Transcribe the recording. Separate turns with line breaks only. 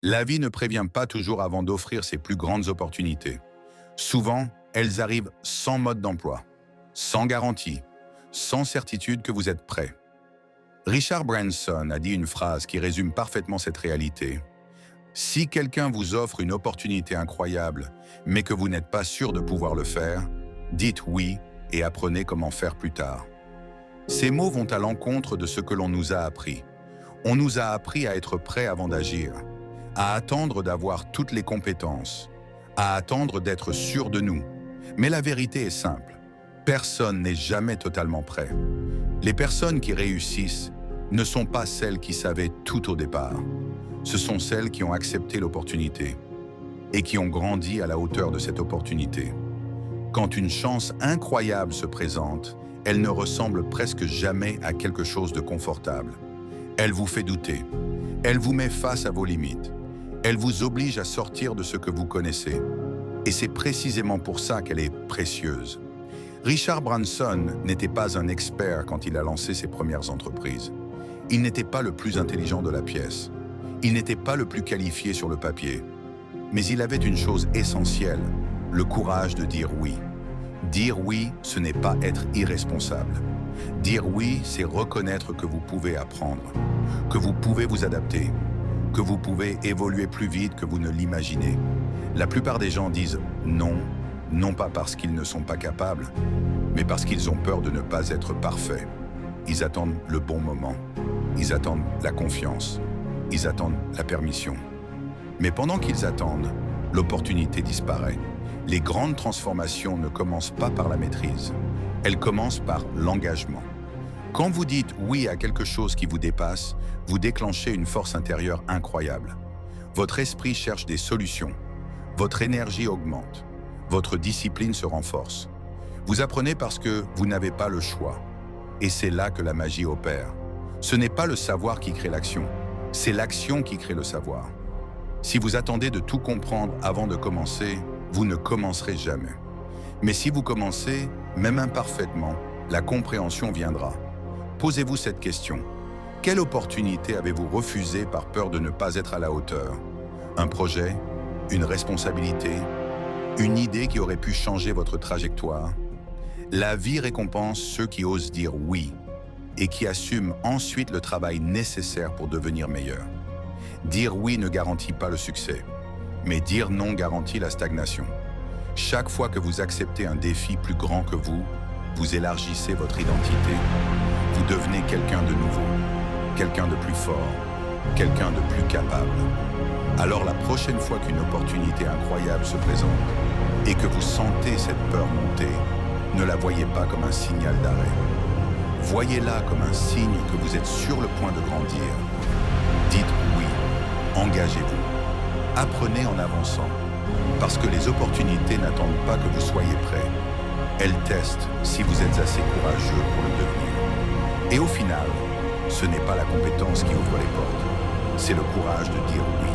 La vie ne prévient pas toujours avant d'offrir ses plus grandes opportunités. Souvent, elles arrivent sans mode d'emploi, sans garantie, sans certitude que vous êtes prêt. Richard Branson a dit une phrase qui résume parfaitement cette réalité. Si quelqu'un vous offre une opportunité incroyable, mais que vous n'êtes pas sûr de pouvoir le faire, dites oui et apprenez comment faire plus tard. Ces mots vont à l'encontre de ce que l'on nous a appris. On nous a appris à être prêt avant d'agir, à attendre d'avoir toutes les compétences, à attendre d'être sûr de nous. Mais la vérité est simple. Personne n'est jamais totalement prêt. Les personnes qui réussissent ne sont pas celles qui savaient tout au départ. Ce sont celles qui ont accepté l'opportunité et qui ont grandi à la hauteur de cette opportunité. Quand une chance incroyable se présente, elle ne ressemble presque jamais à quelque chose de confortable. Elle vous fait douter. Elle vous met face à vos limites. Elle vous oblige à sortir de ce que vous connaissez. Et c'est précisément pour ça qu'elle est précieuse. Richard Branson n'était pas un expert quand il a lancé ses premières entreprises. Il n'était pas le plus intelligent de la pièce. Il n'était pas le plus qualifié sur le papier. Mais il avait une chose essentielle, le courage de dire oui. Dire oui, ce n'est pas être irresponsable. Dire oui, c'est reconnaître que vous pouvez apprendre, que vous pouvez vous adapter, que vous pouvez évoluer plus vite que vous ne l'imaginez. La plupart des gens disent non, non pas parce qu'ils ne sont pas capables, mais parce qu'ils ont peur de ne pas être parfaits. Ils attendent le bon moment, ils attendent la confiance, ils attendent la permission. Mais pendant qu'ils attendent, l'opportunité disparaît. Les grandes transformations ne commencent pas par la maîtrise, elles commencent par l'engagement. Quand vous dites oui à quelque chose qui vous dépasse, vous déclenchez une force intérieure incroyable. Votre esprit cherche des solutions. Votre énergie augmente. Votre discipline se renforce. Vous apprenez parce que vous n'avez pas le choix. Et c'est là que la magie opère. Ce n'est pas le savoir qui crée l'action, c'est l'action qui crée le savoir. Si vous attendez de tout comprendre avant de commencer, vous ne commencerez jamais. Mais si vous commencez, même imparfaitement, la compréhension viendra. Posez-vous cette question. Quelle opportunité avez-vous refusée par peur de ne pas être à la hauteur? Un projet? Une responsabilité? Une idée qui aurait pu changer votre trajectoire? La vie récompense ceux qui osent dire oui et qui assument ensuite le travail nécessaire pour devenir meilleur. Dire oui ne garantit pas le succès, mais dire non garantit la stagnation. Chaque fois que vous acceptez un défi plus grand que vous, vous élargissez votre identité. Vous devenez quelqu'un de nouveau, quelqu'un de plus fort, quelqu'un de plus capable. Alors la prochaine fois qu'une opportunité incroyable se présente et que vous sentez cette peur monter, ne la voyez pas comme un signal d'arrêt. Voyez-la comme un signe que vous êtes sur le point de grandir. Dites oui, engagez-vous. Apprenez en avançant, parce que les opportunités n'attendent pas que vous soyez prêt. Elles testent si vous êtes assez courageux pour le devenir. Et au final, ce n'est pas la compétence qui ouvre les portes, c'est le courage de dire oui.